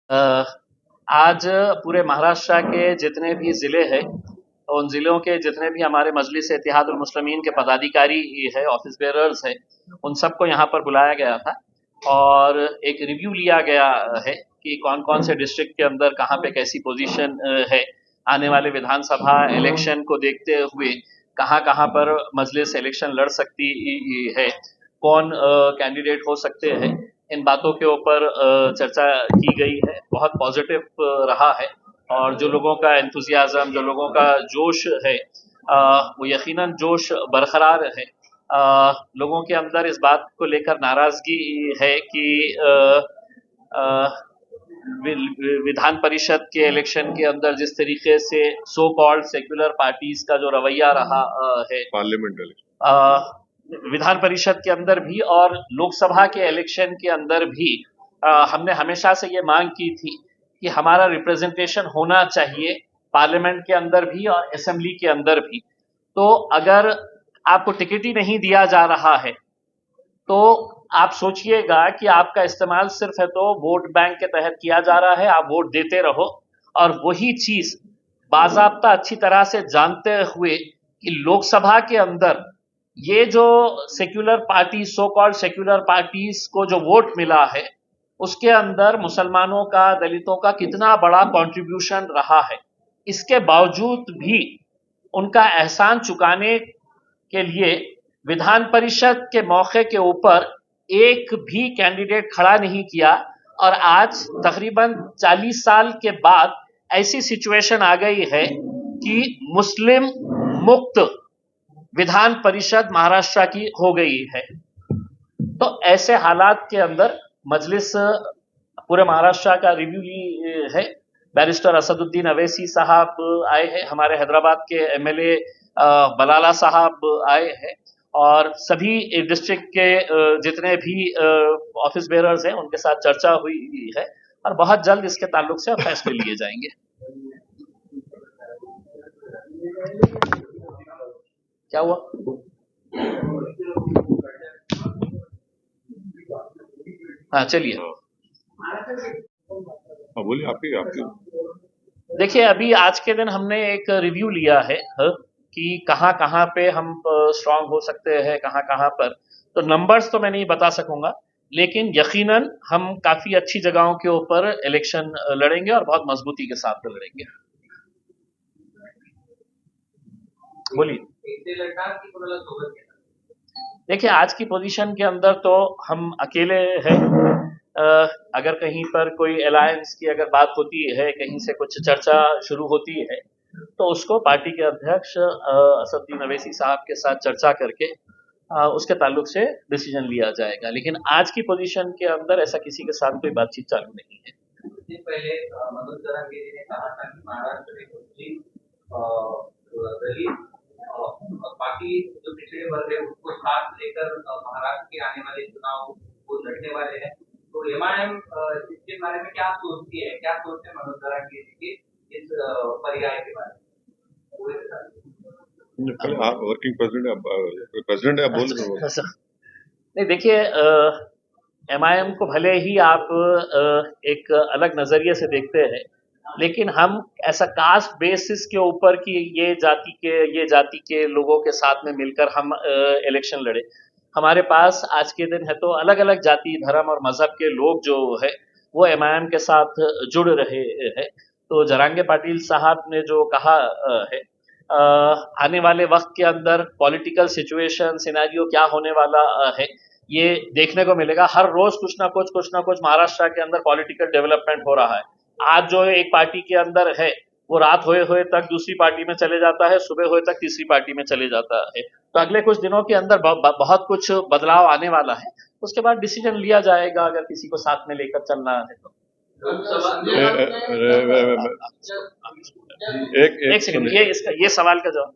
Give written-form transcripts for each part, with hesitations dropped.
अ, आज पूरे महाराष्ट्र के जितने भी ज़िले हैं, उन ज़िलों के जितने भी हमारे मजलिस इत्तेहादुल मुस्लिमीन के पदाधिकारी है, ऑफिस बेयरर्स हैं, उन सबको यहाँ पर बुलाया गया था और एक रिव्यू लिया गया है कि कौन-कौन से डिस्ट्रिक्ट के अंदर कहाँ पे कैसी पोजीशन है। आने वाले विधानसभा इलेक्शन को देखते हुए कहाँ-कहाँ पर मजलिस इलेक्शन लड़ सकती है, कौन कैंडिडेट हो सकते हैं, इन बातों के ऊपर चर्चा की गई है। बहुत पॉजिटिव रहा है और जो लोगों का एंथुजियाज्म, जो लोगों का जोश है, वो यकीनन जोश बरकरार है। लोगों के अंदर इस बात को लेकर नाराजगी है कि विधान परिषद के इलेक्शन के अंदर जिस तरीके से सो कॉल्ड सेक्युलर पार्टीज का जो रवैया रहा है पार्लियामेंट विधान परिषद के अंदर भी और लोकसभा के इलेक्शन के अंदर भी हमने हमेशा से ये मांग की थी कि हमारा रिप्रेजेंटेशन होना चाहिए पार्लियामेंट के अंदर भी और असेंबली के अंदर भी। तो अगर आपको टिकट ही नहीं दिया जा रहा है तो आप सोचिएगा कि आपका इस्तेमाल सिर्फ है तो वोट बैंक के तहत किया जा रहा है, आप वोट देते रहो और वही चीज बाजाब्ता अच्छी तरह से जानते हुए कि लोकसभा के अंदर ये जो secular party, so called secular parties को जो वोट मिला है, उसके अंदर मुसलमानों का, दलितों का कितना बड़ा कंट्रीब्यूशन रहा है। इसके बावजूद भी उनका एहसान चुकाने के लिए विधान परिषद के मौके के ऊपर एक भी कैंडिडेट खड़ा नहीं किया और आज तकरीबन 40 साल के बाद ऐसी सिचुएशन आ गई है कि मुस्लिम मुक्त विधान परिषद महाराष्ट्र की हो गई है। तो ऐसे हालात के अंदर मजलिस पूरे महाराष्ट्र का रिव्यू ली है। बैरिस्टर असदुद्दीन अवैसी साहब आए हैं, हमारे हैदराबाद के एमएलए बलाला साहब आए हैं और सभी डिस्ट्रिक्ट के जितने भी ऑफिस बेयरर्स हैं उनके साथ चर्चा हुई है और बहुत जल्द इसके ताल्लुक से फैसले लिए जाएंगे। क्या हुआ? हाँ चलिए, बोलिए आपकी देखिए अभी आज के दिन हमने एक रिव्यू लिया है कि कहाँ कहाँ पे हम स्ट्रांग हो सकते हैं, कहाँ कहाँ पर। तो नंबर्स तो मैं नहीं बता सकूंगा, लेकिन यकीनन हम काफी अच्छी जगहों के ऊपर इलेक्शन लड़ेंगे और बहुत मजबूती के साथ लड़ेंगे। बोलिए। देखिए आज की पोजीशन के अंदर तो हम अकेले हैं। अगर कहीं पर कोई अलायंस की अगर बात होती है, कहीं से कुछ चर्चा शुरू होती है, तो उसको पार्टी के अध्यक्ष असदुद्दीन अवैसी साहब के साथ चर्चा करके उसके ताल्लुक से डिसीजन लिया जाएगा। लेकिन आज की पोजीशन के अंदर ऐसा किसी के साथ कोई बातचीत चालू नहीं है। इससे पहले मनोज जरांगे जी ने कहा था कि महाराष्ट्र में मुस्लिम दलित और बाकी जो पिछड़े वर्ग है उसको साथ लेकर महाराष्ट्र के आने वाले चुनाव को लड़ने वाले हैं। तो एमआईएम इसके बारे में क्या सोचती है, क्या सोचते हैं मनोज जरांगे जी के इस पर्याय के बारे में? आप वर्किंग प्रेसिडेंट आप बोल रहे हो। नहीं देखिए, एमआईएम को भले ही आप एक अलग नजरिए से देखते हैं, लेकिन हम ऐसा कास्ट बेसिस के ऊपर कि ये जाति के लोगों के साथ में मिलकर हम इलेक्शन लड़े। हमारे पास आज के दिन है तो अलग अलग जाति, धर्म और मजहब के लोग जो है वो एमआईएम के साथ जुड़ रहे हैं। तो जरांगे पाटिल साहब ने जो कहा है, आने वाले वक्त के अंदर पॉलिटिकल सिचुएशन सिनेरियो क्या होने वाला है ये देखने को मिलेगा। हर रोज कुछ ना कुछ महाराष्ट्र के अंदर पॉलिटिकल डेवलपमेंट हो रहा है। आज जो एक पार्टी के अंदर है वो रात होए हुए तक दूसरी पार्टी में चले जाता है, सुबह होए तक तीसरी पार्टी में चले जाता है। तो अगले कुछ दिनों के अंदर बहुत कुछ बदलाव आने वाला है। उसके बाद डिसीजन लिया जाएगा अगर किसी को साथ में लेकर चलना है तो। एक सेकंड, ये सवाल का जवाब।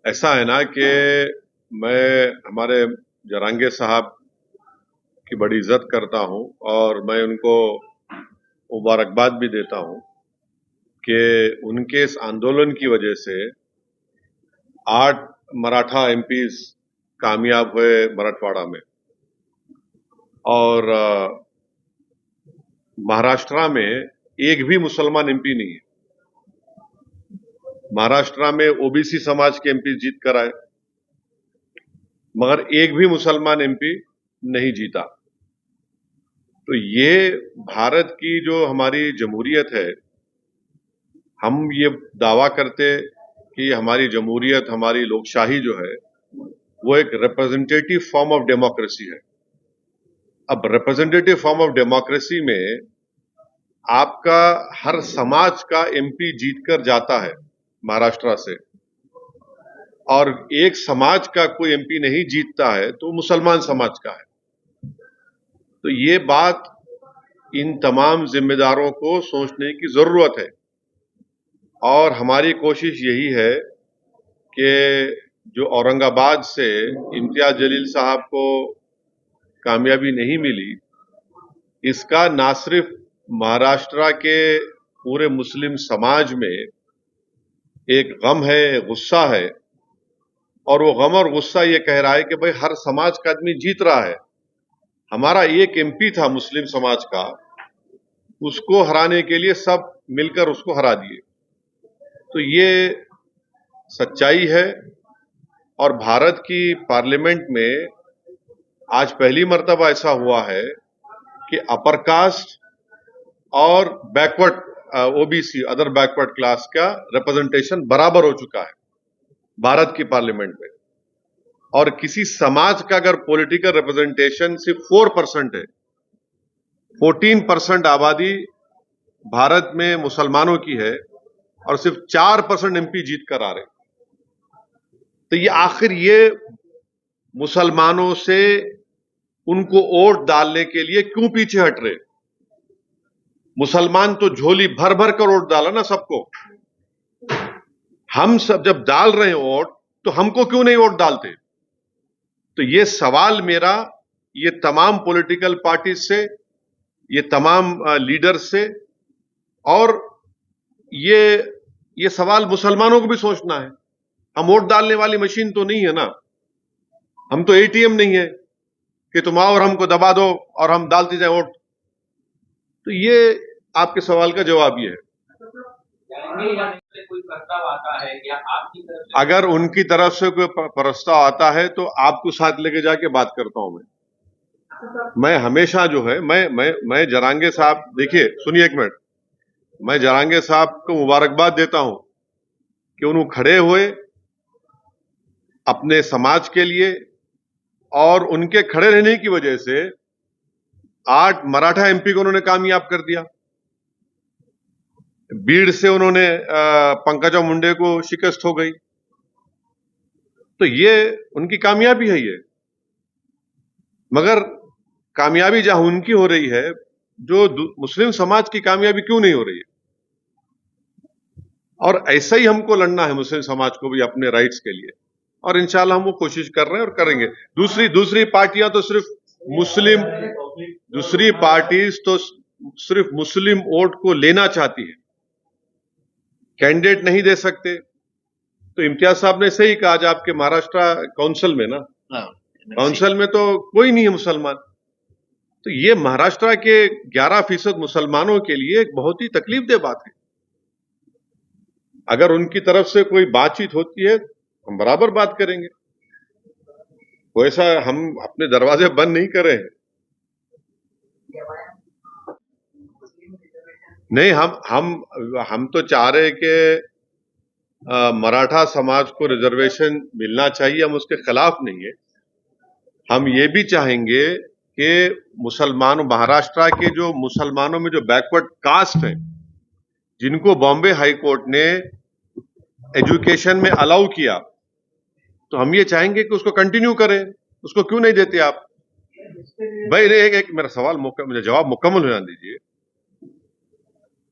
ऐसा है ना कि मैं हमारे जरांगे साहब की बड़ी इज्जत करता हूं और मैं उनको मुबारकबाद भी देता हूं कि उनके इस आंदोलन की वजह से 8 मराठा एमपीज कामयाब हुए मराठवाड़ा में और महाराष्ट्र में एक भी मुसलमान एमपी नहीं है। महाराष्ट्र में ओबीसी समाज के एमपी जीत कर आए, मगर एक भी मुसलमान एमपी नहीं जीता। तो ये भारत की जो हमारी जमहूरियत है, हम ये दावा करते कि हमारी जमहूरियत, हमारी लोकशाही जो है वो एक रिप्रेजेंटेटिव फॉर्म ऑफ डेमोक्रेसी है। अब रिप्रेजेंटेटिव फॉर्म ऑफ डेमोक्रेसी में आपका हर समाज का एमपी जीतकर जाता है महाराष्ट्र से, और एक समाज का कोई एमपी नहीं जीतता है तो मुसलमान समाज का है। तो ये बात इन तमाम जिम्मेदारों को सोचने की जरूरत है, और हमारी कोशिश यही है कि जो औरंगाबाद से इम्तियाज जलील साहब को कामयाबी नहीं मिली, इसका ना सिर्फ महाराष्ट्र के पूरे मुस्लिम समाज में एक गम है, गुस्सा है, और वो गम और गुस्सा ये कह रहा है कि भाई हर समाज का आदमी जीत रहा है, हमारा एक एमपी था मुस्लिम समाज का, उसको हराने के लिए सब मिलकर उसको हरा दिए। तो ये सच्चाई है, और भारत की पार्लियामेंट में आज पहली मर्तबा ऐसा हुआ है कि अपर कास्ट और backward OBC, other backward class का रिप्रेजेंटेशन बराबर हो चुका है भारत की पार्लियामेंट में। और किसी समाज का अगर पॉलिटिकल रिप्रेजेंटेशन सिर्फ 4% है, 14% आबादी भारत में मुसलमानों की है, और सिर्फ 4% एमपी जीत कर आ रहे, तो ये आखिर ये मुसलमानों से उनको वोट डालने के लिए क्यों पीछे हट रहे? मुसलमान तो झोली भर भर कर वोट डाला ना सबको। हम सब जब डाल रहे हैं वोट, तो हमको क्यों नहीं वोट डालते? तो ये सवाल मेरा ये तमाम पॉलिटिकल पार्टी से, ये तमाम लीडर से, और ये सवाल मुसलमानों को भी सोचना है। हम वोट डालने वाली मशीन तो नहीं है ना, हम तो एटीएम नहीं है कि तुम आओ और हमको दबा दो और हम डालते जाए वोट। तो ये आपके सवाल का जवाब ये है। कोई प्रस्ताव आता है या आपकी तरफ से? अगर उनकी तरफ से कोई प्रस्ताव आता है तो आपको साथ लेके जाके बात करता हूं मैं हमेशा जो है, मैं जरांगे साहब, देखिए सुनिए एक मिनट, मैं जरांगे साहब को मुबारकबाद देता हूं कि उन्होंने खड़े हुए अपने समाज के लिए, और उनके खड़े रहने की वजह से 8 मराठा एमपी को उन्होंने कामयाब कर दिया। बीड़ से उन्होंने पंकजा मुंडे को शिकस्त हो गई। तो ये उनकी कामयाबी है ये। मगर कामयाबी जहां उनकी हो रही है, जो मुस्लिम समाज की कामयाबी क्यों नहीं हो रही है? और ऐसा ही हमको लड़ना है मुस्लिम समाज को भी अपने राइट्स के लिए, और इंशाल्लाह हम वो कोशिश कर रहे हैं और करेंगे। दूसरी पार्टियां तो सिर्फ मुस्लिम, दूसरी पार्टीज तो सिर्फ मुस्लिम वोट को लेना चाहती है, कैंडिडेट नहीं दे सकते। तो इम्तियाज साहब ने सही कहा, आज आपके महाराष्ट्र काउंसिल में ना, काउंसिल में तो कोई नहीं है मुसलमान। तो ये महाराष्ट्र के 11% मुसलमानों के लिए एक बहुत ही तकलीफदेह बात है। अगर उनकी तरफ से कोई बातचीत होती है, हम बराबर बात करेंगे। वैसा हम अपने दरवाजे बंद नहीं कर रहे हैं। नहीं, हम तो चाह रहे कि मराठा समाज को रिजर्वेशन मिलना चाहिए, हम उसके खिलाफ नहीं है। हम ये भी चाहेंगे कि मुसलमानों, महाराष्ट्र के जो मुसलमानों में जो बैकवर्ड कास्ट है, जिनको बॉम्बे हाई कोर्ट ने एजुकेशन में अलाउ किया, तो हम ये चाहेंगे कि उसको कंटिन्यू करें। उसको क्यों नहीं देते आप? भाई एक मेरा सवाल मुझे जवाब मुकम्मल होना दीजिए।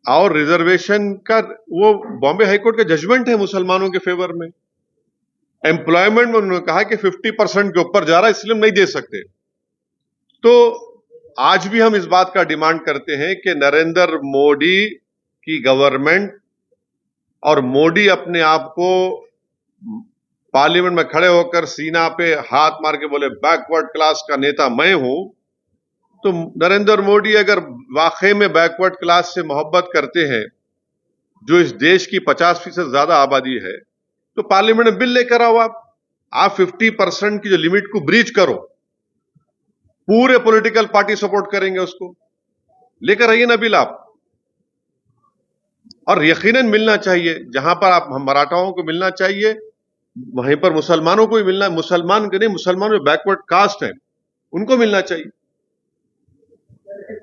और रिजर्वेशन का वो बॉम्बे हाईकोर्ट का जजमेंट है मुसलमानों के फेवर में। एम्प्लॉयमेंट में उन्होंने कहा कि 50% के ऊपर जा रहा है, इसलिए हम नहीं दे सकते। तो आज भी हम इस बात का डिमांड करते हैं कि नरेंद्र मोदी की गवर्नमेंट और मोदी अपने आप को पार्लियामेंट में खड़े होकर सीना पे हाथ मार के बोले बैकवर्ड क्लास का नेता मैं हूं, तो नरेंद्र मोदी अगर वाकई में बैकवर्ड क्लास से मोहब्बत करते हैं, जो इस देश की 50% ज्यादा आबादी है, तो पार्लियामेंट में बिल लेकर आओ। आप 50% की जो लिमिट को ब्रीच करो, पूरे पॉलिटिकल पार्टी सपोर्ट करेंगे उसको। लेकर आइए ना बिल आप। और यकीनन मिलना चाहिए, जहां पर आप हम मराठाओं को मिलना चाहिए, वहीं पर मुसलमानों को भी मिलना, मुसलमान के नहीं, मुसलमान जो बैकवर्ड कास्ट है उनको मिलना चाहिए।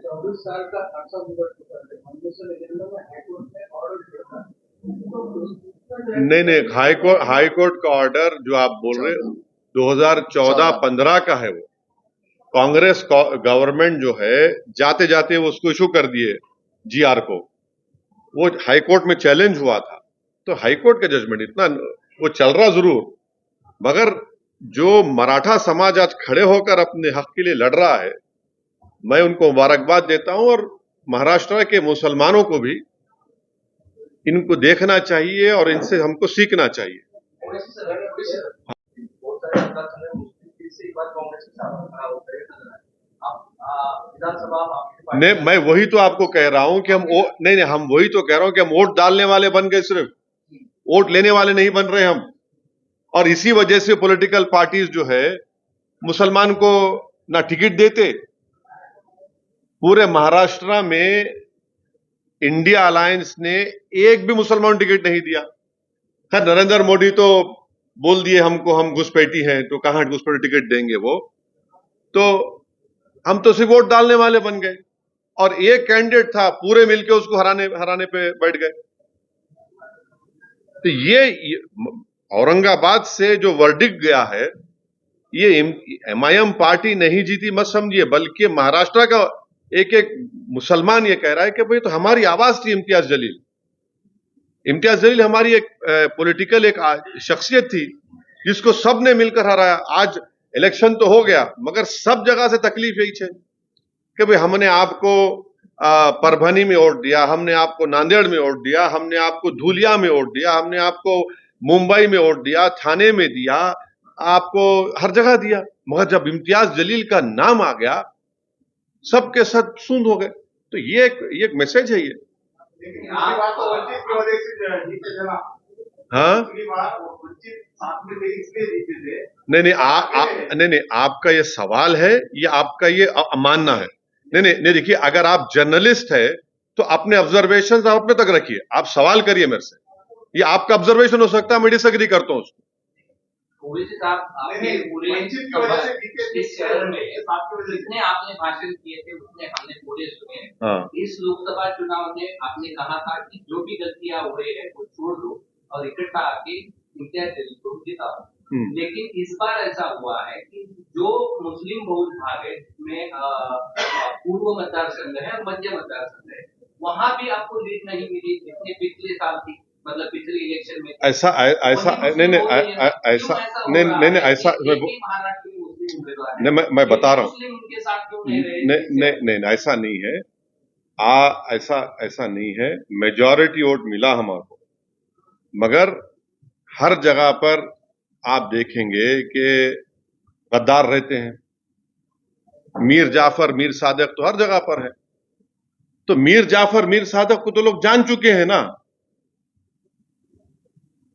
24 साल का अरसा गुजर चुका है, हमने से निकलने में हाईकोर्ट ने ऑर्डर दिया था। नहीं, हाईकोर्ट का ऑर्डर जो आप बोल रहे 2014-15 का है, वो कांग्रेस गवर्नमेंट जो है जाते जाते वो उसको इशू कर दिए जीआर को। वो हाईकोर्ट में चैलेंज हुआ था, तो हाईकोर्ट का जजमेंट इतना वो चल रहा जरूर, मगर जो मराठा समाज आज खड़े होकर अपने हक के लिए लड़ रहा है, मैं उनको मुबारकबाद देता हूं। और महाराष्ट्र के मुसलमानों को भी इनको देखना चाहिए और इनसे हमको सीखना चाहिए। नहीं, मैं वही तो आपको कह रहा हूं कि हम वही तो कह रहा हूं कि हम वोट डालने वाले बन गए, सिर्फ वोट लेने वाले नहीं बन रहे हम। और इसी वजह से पॉलिटिकल पार्टीज जो है मुसलमान को ना टिकट देते। पूरे महाराष्ट्र में इंडिया अलायंस ने एक भी मुसलमान टिकट नहीं दिया। खैर, नरेंद्र मोदी तो बोल दिए हमको हम घुसपैठी हैं, तो कहां घुसपैठी टिकट देंगे वो। तो हम तो सिर्फ वोट डालने वाले बन गए, और एक कैंडिडेट था, पूरे मिलके उसको हराने पे बैठ गए। तो ये औरंगाबाद से जो वर्डिक्ट गया है, ये एमआईएम पार्टी नहीं जीती मत समझिए, बल्कि महाराष्ट्र का एक एक मुसलमान ये कह रहा है कि भाई तो हमारी आवाज थी इम्तियाज जलील। इम्तियाज जलील हमारी एक पॉलिटिकल एक शख्सियत थी जिसको सब ने मिलकर हराया। आज इलेक्शन तो हो गया, मगर सब जगह से तकलीफ यही है कि भाई हमने आपको परभनी में वोट दिया, हमने आपको नांदेड़ में वोट दिया, हमने आपको धुलिया में वोट दिया, हमने आपको मुंबई में वोट दिया, थाने में दिया, आपको हर जगह दिया, मगर जब इम्तियाज जलील का नाम आ गया सबके सब सुन हो गए। तो ये एक मैसेज है ये। हाँ, नहीं, आपका ये सवाल है, ये आपका ये मानना है। नहीं, देखिए, अगर आप जर्नलिस्ट है तो अपने ऑब्जर्वेशन आप अपने तक रखिए, आप सवाल करिए मेरे से। ये आपका ऑब्जर्वेशन हो सकता है, मैं डिसएग्री करता हूं उसको। इस शहर में जितने आपने भाषण किए थे उतने हमने पूरे सुने। हाँ। इस लोकसभा चुनाव में आपने कहा था कि जो भी गलतियां हो रही है वो छोड़ दो और इकट्ठा आके इम्तियाज जलील को जिताओ। लेकिन इस बार ऐसा हुआ है कि जो मुस्लिम बहुल भाग है, जिसमें पूर्व मतदार संघ है और मध्य मतदार संघ है, वहां भी आपको लीड नहीं मिली जितने पिछले साल थी, मतलब पिछले इलेक्शन में। ऐसा मैं बता रहा हूँ, नहीं, ऐसा नहीं है। ऐसा नहीं है। मेजॉरिटी वोट मिला हमारे, मगर हर जगह पर आप देखेंगे कि गद्दार रहते हैं। मीर जाफर, मीर सादिक तो हर जगह पर है। तो मीर जाफर, मीर सादिक को तो लोग जान चुके हैं ना।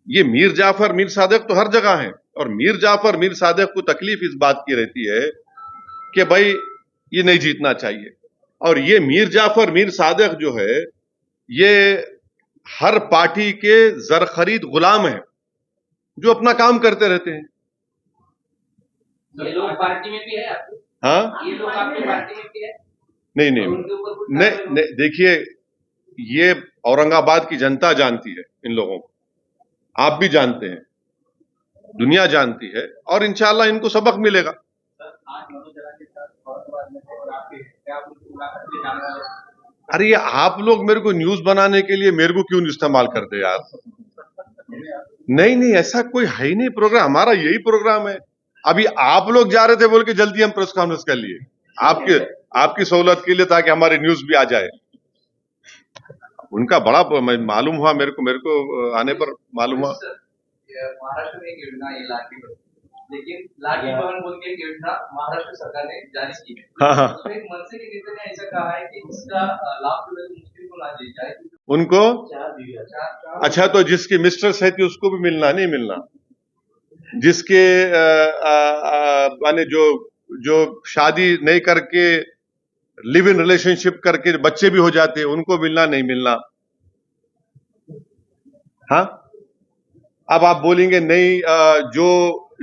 ये मीर जाफर, मीर सादिक तो हर जगह है, और मीर जाफर, मीर सादिक को तकलीफ इस बात की रहती है कि भाई ये नहीं जीतना चाहिए। और ये मीर जाफर, मीर सादिक जो है, ये हर पार्टी के जर खरीद गुलाम है, जो अपना काम करते रहते हैं। ये लोग पार्टी में भी है आपको? हाँ, ये लोग आपकी पार्टी में भी है? नहीं, देखिए, ये औरंगाबाद की जनता जानती है इन लोगों को, आप भी जानते हैं, दुनिया जानती है, और इंशाल्लाह इनको सबक मिलेगा। अरे ये आप लोग मेरे को न्यूज बनाने के लिए मेरे को क्यों इस्तेमाल करते यार? नहीं, ऐसा कोई है ही नहीं प्रोग्राम, हमारा यही प्रोग्राम है। अभी आप लोग जा रहे थे बोल के जल्दी हम प्रेस कॉन्फ्रेंस कर लिए, आपकी सहूलत के लिए, ताकि हमारी न्यूज भी आ जाए। उनका बड़ा मालूम हुआ मेरे को आने पर मालूम हुआ। महाराष्ट्र में एक योजना ये लाठी लेकिन लाडली बहन बोल के एक योजना महाराष्ट्र सरकार ने जारी की है। हाँ हाँ, उसमें एक मनसे के नेता ने ऐसा कहा है कि इसका लाभ जो है मुस्लिम को ना दिया जाए। उनको चार अच्छा, तो जिसकी मिस्ट्रेस है कि उसको भी मिलना नहीं मिलना, जिसके माने जो जो शादी नहीं करके लिव इन रिलेशनशिप करके बच्चे भी हो जाते हैं, उनको मिलना नहीं मिलना। हाँ, अब आप बोलेंगे नहीं, जो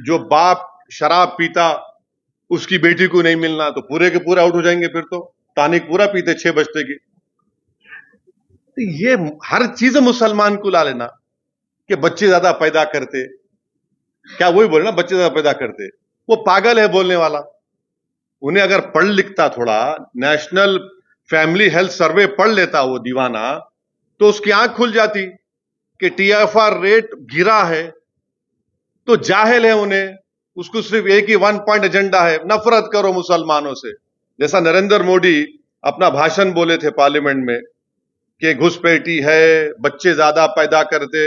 जो बाप शराब पीता उसकी बेटी को नहीं मिलना, तो पूरे के पूरे आउट हो जाएंगे। फिर तो तानिक पूरा पीते 6 बजते की। तो ये हर चीज मुसलमान को ला लेना कि बच्चे ज्यादा पैदा करते, क्या वही बोले ना, बच्चे ज्यादा पैदा करते। वो पागल है बोलने वाला। उन्हें अगर पढ़ लिखता, थोड़ा नेशनल फैमिली हेल्थ सर्वे पढ़ लेता वो दीवाना, तो उसकी आंख खुल जाती कि टीएफआर रेट गिरा है। तो जाहिल है उन्हें, उसको सिर्फ एक ही 1 पॉइंट एजेंडा है, नफरत करो मुसलमानों से। जैसा नरेंद्र मोदी अपना भाषण बोले थे पार्लियामेंट में कि घुसपैठी है, बच्चे ज्यादा पैदा करते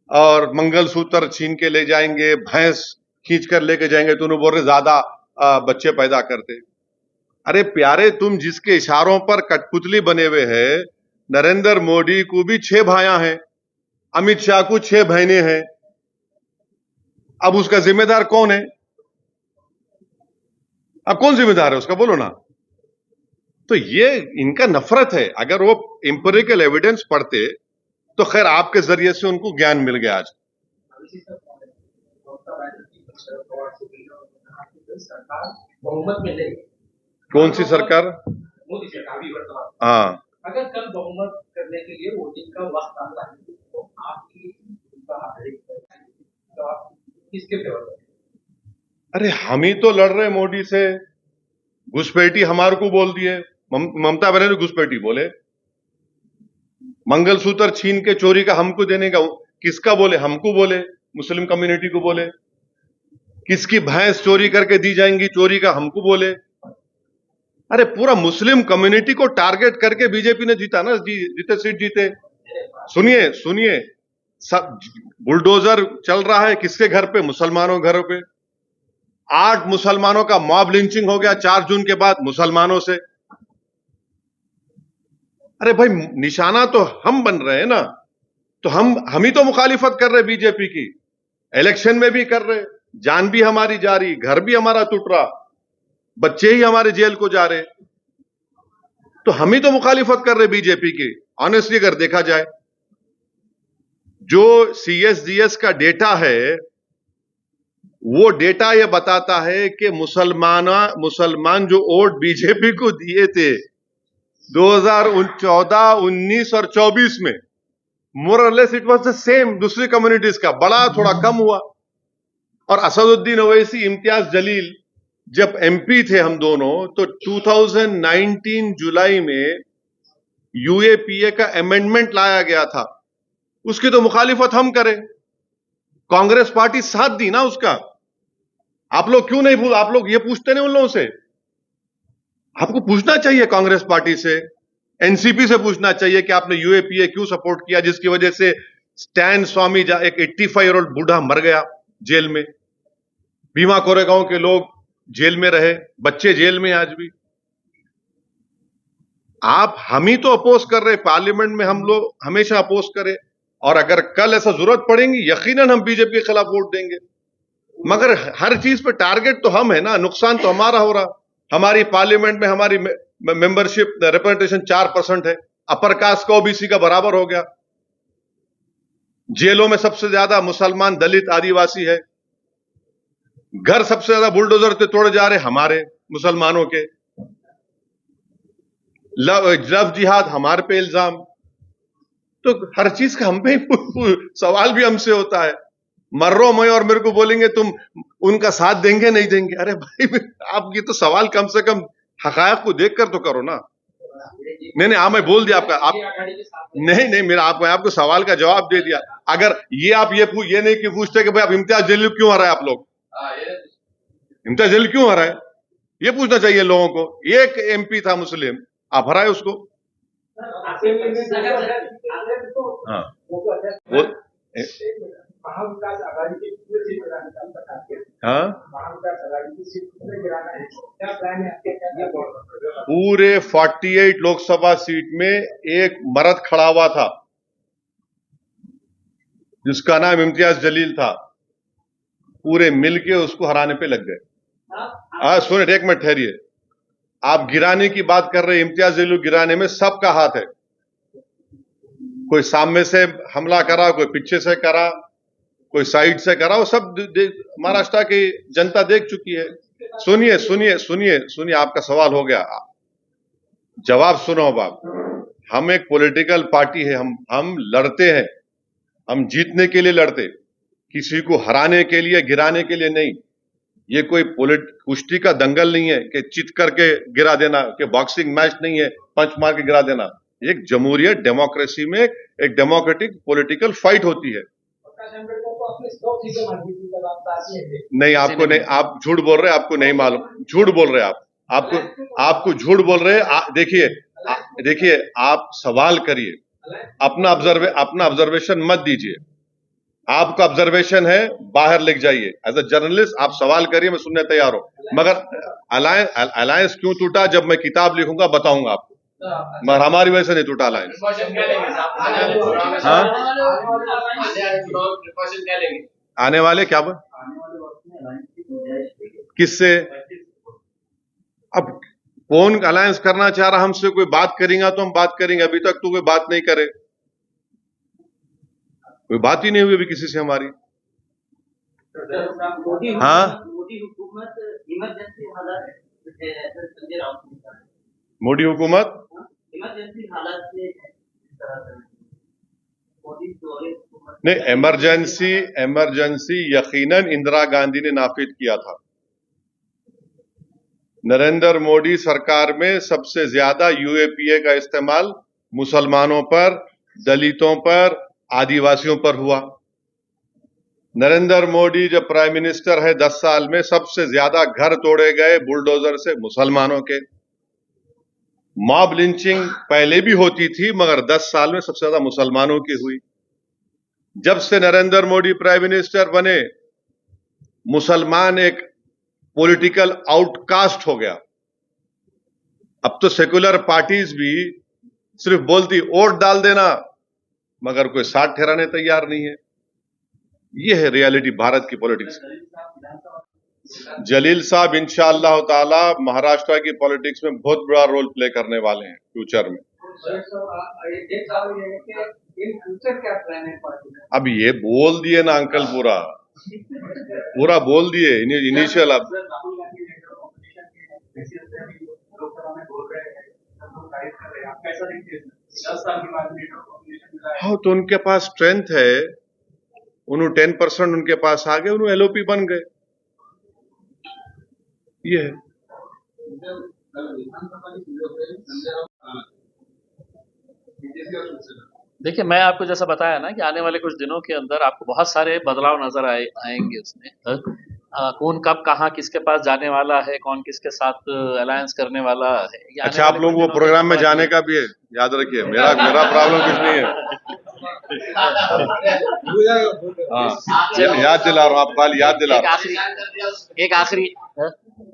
और मंगलसूत्र छीन के ले जाएंगे, भैंस खींच कर लेके जाएंगे, तो उन्हें बोल रहे ज्यादा बच्चे पैदा करते। अरे प्यारे, तुम जिसके इशारों पर कठपुतली बने हुए हैं, नरेंद्र मोदी को भी 6 भाइयां हैं, अमित शाह को 6 बहनें हैं। अब उसका जिम्मेदार कौन है? अब कौन जिम्मेदार है उसका, बोलो ना। तो ये इनका नफरत है। अगर वो इंपेरिकल एविडेंस पढ़ते तो खैर आपके जरिए से उनको ज्ञान मिल गया आज। सरकार बहुमत में नहीं। कौन सी सरकार? मोदी सरकार अभी वर्तमान। हाँ, अगर कल बहुमत करने के लिए वोटिंग का वक्त आता है तो आपकी तो आप किसके फेवर में? अरे हम ही तो लड़ रहे मोदी से। घुसपैठी हमारे को बोल दिए, ममता बनर्जी घुसपैठी बोले। मंगलसूत्र छीन के चोरी का हमको देने का, किसका बोले? हमको बोले, मुस्लिम कम्युनिटी को बोले। किसकी भैंस चोरी करके दी जाएंगी, चोरी का हमको बोले। अरे पूरा मुस्लिम कम्युनिटी को टारगेट करके बीजेपी ने जीता ना, जितने सीट जीते। सुनिए सुनिए, सब बुलडोजर चल रहा है किसके घर पे? मुसलमानों घरों पे। 8 मुसलमानों का मॉब लिंचिंग हो गया 4 जून के बाद मुसलमानों से। अरे भाई, निशाना तो हम बन रहे हैं ना, तो हम ही तो मुखालिफत कर रहे बीजेपी की। इलेक्शन में भी कर रहे, जान भी हमारी जा रही, घर भी हमारा टूट रहा, बच्चे ही हमारे जेल को जा रहे, तो हम ही तो मुखालिफत कर रहे बीजेपी की। ऑनेस्टली अगर देखा जाए, जो सीएसडीएस का डेटा है, वो डेटा ये बताता है कि मुसलमान जो वोट बीजेपी को दिए थे 2014, 19 और 24 में, मोर और less it was the same. दूसरी कम्युनिटीज का बड़ा थोड़ा कम हुआ। और असदुद्दीन ओवैसी, इम्तियाज जलील जब एमपी थे हम दोनों, तो 2019 जुलाई में यूएपीए का अमेंडमेंट लाया गया था, उसकी तो मुखालिफत हम करें, कांग्रेस पार्टी साथ दी ना उसका। आप लोग क्यों नहीं आप लोग ये पूछते नहीं उन लोगों से? आपको पूछना चाहिए कांग्रेस पार्टी से, एनसीपी से पूछना चाहिए कि आपने यूएपीए क्यों सपोर्ट किया, जिसकी वजह से स्टैन स्वामी, एक 85-year-old बूढ़ा मर गया जेल में, भीमा कोरेगांव के लोग जेल में रहे, बच्चे जेल में आज भी। आप हम ही तो अपोज कर रहे, पार्लियामेंट में हम लोग हमेशा अपोज करें, और अगर कल ऐसा जरूरत पड़ेगी यकीनन हम बीजेपी के खिलाफ वोट देंगे। मगर हर चीज पे टारगेट तो हम है ना, नुकसान तो हमारा हो रहा। हमारी पार्लियामेंट में हमारी मेंबरशिप रिप्रेजेंटेशन 4% है, अपर कास्ट का ओबीसी का बराबर हो गया। जेलों में सबसे ज्यादा मुसलमान, दलित, आदिवासी है। घर सबसे ज्यादा बुलडोजर से तोड़े जा रहे हमारे मुसलमानों के। लव जिहाद हमारे पे इल्जाम। तो हर चीज का हम पे सवाल भी हमसे होता है। मर्रो मैं और मेरे को बोलेंगे तुम उनका साथ देंगे नहीं देंगे। अरे भाई, आप ये तो सवाल कम से कम हकायक को देखकर तो करो ना। नहीं, हाँ, मैं बोल दिया आपका। आप नहीं, मेरा आपको सवाल का जवाब दे दिया। अगर ये आप ये नहीं कि पूछते कि भाई आप इम्तियाज जलील क्यों आ रहा है, आप लोग इम्तियाज जलील क्यों आ रहा है, ये पूछना चाहिए लोगों को। एक एमपी था मुस्लिम, आप हराए उसको। हाँ, महाविकास आघाड़ी की पूरे सीट गिराने का बता दिया। हाँ, महाविकास आघाड़ी की सीट पूरे गिराना है, क्या प्लान है आपके? क्या पूरे 48 लोकसभा सीट में एक मर्द खड़ा हुआ था जिसका नाम इम्तियाज जलील था, पूरे मिलके उसको हराने पे लग गए। सुनिए, एक मिनट ठहरिए। आप गिराने की बात कर रहे हैं, इम्तियाज जलील गिराने में सबका हाथ है। कोई सामने से हमला करा, कोई पीछे से करा, कोई साइड से करा, वो सब महाराष्ट्र की जनता देख चुकी है। सुनिए सुनिए सुनिए सुनिए, आपका सवाल हो गया, जवाब सुनो। अब आप, हम एक पॉलिटिकल पार्टी है, हम लड़ते हैं, हम जीतने के लिए लड़ते, किसी को हराने के लिए, गिराने के लिए नहीं। ये कोई कुश्ती का दंगल नहीं है कि चित करके गिरा देना, कि बॉक्सिंग मैच नहीं है पंच मार के गिरा देना। एक जमहूरियत डेमोक्रेसी में एक डेमोक्रेटिक पॉलिटिकल फाइट होती है। नहीं, आपको नहीं, आप झूठ बोल रहे हैं, आपको नहीं मालूम, झूठ बोल रहे हैं आपको झूठ बोल रहे हैं। देखिए, आप सवाल करिए, अपना ऑब्जर्वेशन मत दीजिए। आपका ऑब्जर्वेशन है, बाहर लेके जाइए। एज अ जर्नलिस्ट आप सवाल करिए, मैं सुनने तैयार हूं। मगर अलायंस क्यों टूटा, जब मैं किताब लिखूंगा बताऊंगा आपको, मगर हमारी वजह से नहीं टूटा अलायंस। आने वाले क्या किससे? अब कौन अलायंस करना चाह रहा, हमसे कोई बात करेगा तो हम बात करेंगे। अभी तक तो कोई बात नहीं करे, कोई बात ही नहीं हुई अभी किसी से हमारी। हाँ, मोदी हुकूमत नहीं, इमरजेंसी यकीनन इंदिरा गांधी ने नाफिज किया था। नरेंद्र मोदी सरकार में सबसे ज्यादा यूएपीए का इस्तेमाल मुसलमानों पर, दलितों पर, आदिवासियों पर हुआ। नरेंद्र मोदी जब प्राइम मिनिस्टर है 10 साल में सबसे ज्यादा घर तोड़े गए बुलडोजर से मुसलमानों के। मॉब लिंचिंग पहले भी होती थी, मगर 10 साल में सबसे ज्यादा मुसलमानों की हुई। जब से नरेंद्र मोदी प्राइम मिनिस्टर बने, मुसलमान एक पॉलिटिकल आउटकास्ट हो गया। अब तो सेकुलर पार्टीज भी सिर्फ बोलती वोट डाल देना, मगर कोई साथ ठहराने तैयार नहीं है। ये है रियलिटी भारत की पॉलिटिक्स। जलील साहब इंशाअल्लाह ताला महाराष्ट्र की पॉलिटिक्स में बहुत बड़ा रोल प्ले करने वाले हैं फ्यूचर में। अब ये बोल दिए ना अंकल, पूरा बोल दिए इनिशियल। अब हाँ, तो उनके पास स्ट्रेंथ है, उन्होंने 10% उनके पास आ गए, उन्होंने एलओपी बन गए। ये है। देखिए, मैं आपको जैसा बताया ना कि आने वाले कुछ दिनों के अंदर आपको बहुत सारे बदलाव नजर आएंगे उसमें। कौन कब कहाँ किसके पास जाने वाला है, कौन किसके साथ अलायंस करने वाला है। अच्छा, आप लोग वो प्रोग्राम में जाने का भी है, याद रखिए। मेरा प्रॉब्लम कुछ नहीं है। याद दिला रहा हूँ, आपको याद दिला रहा हूँ। एक आखिरी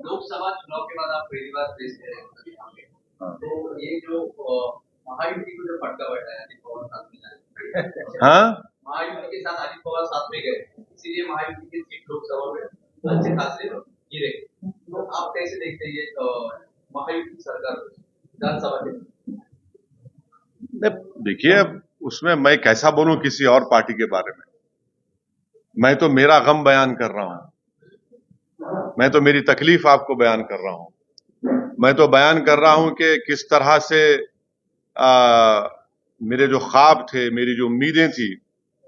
लोकसभा चुनाव के बाद आप पहली बार प्रेस करेंगे, तो ये जो महायुति को जो फटका बैठा है, अजित पवार साथ में, हाँ, महायुति के साथ अजित पवार साथ में गए, इसीलिए महायुति की सीट लोकसभा में अच्छे खासे गिरे। तो आप कैसे देखते हैं ये महायुति सरकार विधानसभा के? देखिए, अब उसमें मैं कैसा बोलूं किसी और पार्टी के बारे में। मैं तो मेरा गम बयान कर रहा हूं, मैं तो मेरी तकलीफ आपको बयान कर रहा हूं। मैं तो बयान कर रहा हूं कि किस तरह से मेरे जो ख्वाब थे, मेरी जो उम्मीदें थी,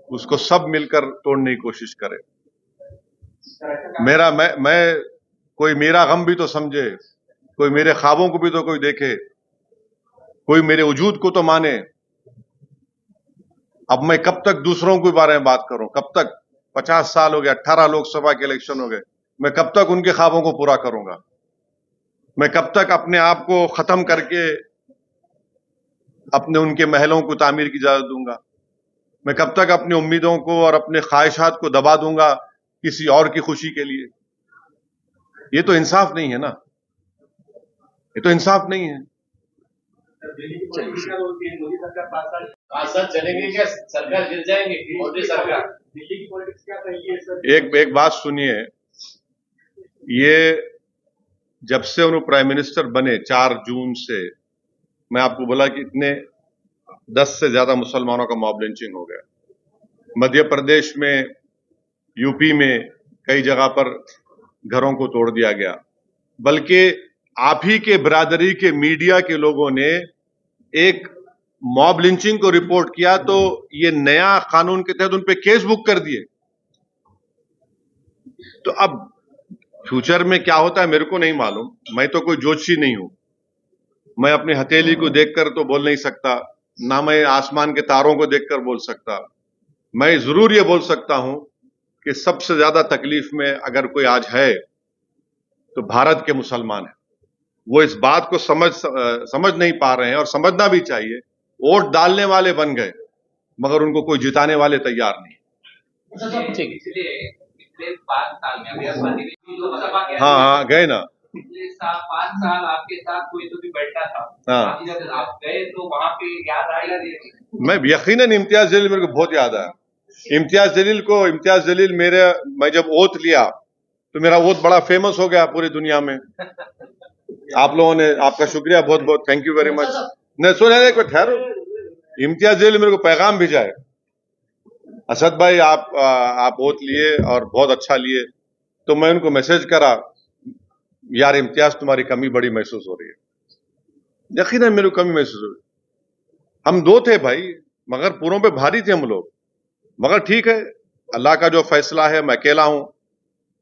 उसको सब मिलकर तोड़ने की कोशिश करें। मैं कोई मेरा गम भी तो समझे, कोई मेरे ख्वाबों को भी तो कोई देखे, कोई मेरे वजूद को तो माने। अब मैं कब तक दूसरों के बारे में बात करूं? कब तक? 50 साल हो गए, 18 लोकसभा के इलेक्शन हो गए, मैं कब तक उनके ख्वाबों को पूरा करूंगा? मैं कब तक अपने आप को खत्म करके अपने उनके महलों को तामीर की इजाजत दूंगा? मैं कब तक अपनी उम्मीदों को और अपने ख्वाहिशात को दबा दूंगा किसी और की खुशी के लिए? ये तो इंसाफ नहीं है ना, ये तो इंसाफ नहीं है। दिल्ली की पॉलिटिक्स क्या बोलती है? मोदी सरकार 5 साल चलेगी क्या? सरकार गिर जाएगी मोदी सरकार? दिल्ली की पॉलिटिक्स क्या कही है सर? एक बात सुनिए, ये जब से उन्होंने प्राइम मिनिस्टर बने 4 जून से, मैं आपको बोला कि इतने 10 से ज्यादा मुसलमानों का मॉब लिंचिंग हो गया। मध्य प्रदेश में, यूपी में कई जगह पर घरों को तोड़ दिया गया, बल्कि आप ही के बिरादरी के मीडिया के लोगों ने एक मॉब लिंचिंग को रिपोर्ट किया तो ये नया कानून के तहत उन पे केस बुक कर दिए। तो अब फ्यूचर में क्या होता है मेरे को नहीं मालूम, मैं तो कोई ज्योतिषी नहीं हूं, मैं अपनी हथेली को देखकर तो बोल नहीं सकता, ना मैं आसमान के तारों को देखकर बोल सकता। मैं जरूर ये बोल सकता हूं कि सबसे ज्यादा तकलीफ में अगर कोई आज है तो भारत के मुसलमान हैं। वो इस बात को समझ नहीं पा रहे हैं और समझना भी चाहिए। वोट डालने वाले बन गए मगर उनको कोई जिताने वाले तैयार नहीं। इसलिए पिछले 5 साल में अभी आबादी में लोकसभा के हाँ गए ना, पिछले 5 साल आपके साथ कोई तो भी बैठा था। हाँ। जब आप गए तो वहाँ पे याद आएगा? मैं यकीनन इम्तियाज जलील मेरे को बहुत याद आया। इम्तियाज जलील मैं जब ओथ लिया तो मेरा ओथ बड़ा फेमस हो गया पूरी दुनिया में। आप लोगों ने, आपका शुक्रिया बहुत बहुत, थैंक यू वेरी मच। नहीं सुने को ठहरो, इम्तियाज जलील मेरे को पैगाम भेजा है, असद भाई आप ओथ लिए और बहुत अच्छा लिए। तो मैं उनको मैसेज करा, यार इम्तियाज तुम्हारी कमी बड़ी महसूस हो रही है। यकीनन मेरे को कमी महसूस हो रही है। हम 2 थे भाई, मगर पूरों पे भारी थे हम लोग। मगर ठीक है, अल्लाह का जो फैसला है, मैं अकेला हूं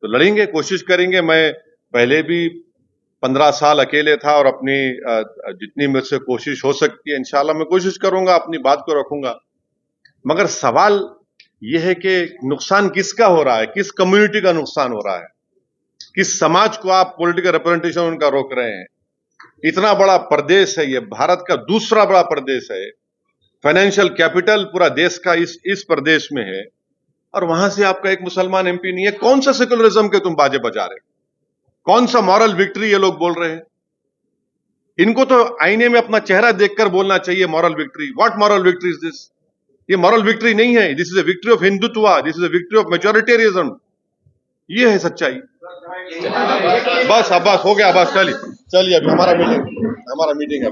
तो लड़ेंगे, कोशिश करेंगे। मैं पहले भी 15 साल अकेले था और अपनी जितनी मुझसे कोशिश हो सकती है इंशाल्लाह मैं कोशिश करूंगा, अपनी बात को रखूंगा। मगर सवाल यह है कि नुकसान किसका हो रहा है, किस कम्युनिटी का नुकसान हो रहा है, किस समाज को आप पॉलिटिकल रिप्रेजेंटेशन उनका रोक रहे हैं। इतना बड़ा प्रदेश है ये, भारत का दूसरा बड़ा प्रदेश है, फाइनेंशियल कैपिटल पूरा देश का इस प्रदेश में है, और वहां से आपका एक मुसलमान एमपी नहीं है। कौन सा सेकुलरिज्म के तुम बाजे बजा रहे हो? कौन सा मॉरल विक्ट्री ये लोग बोल रहे हैं? इनको तो आईने में अपना चेहरा देखकर बोलना चाहिए moral victory. What moral victory is this? ये मॉरल विक्ट्री नहीं है, this is a victory of Hindutva, this is a victory of majoritarianism. ये है सच्चाई। बस अब बस हो गया, बस चलिए अभी हमारा मीटिंग है।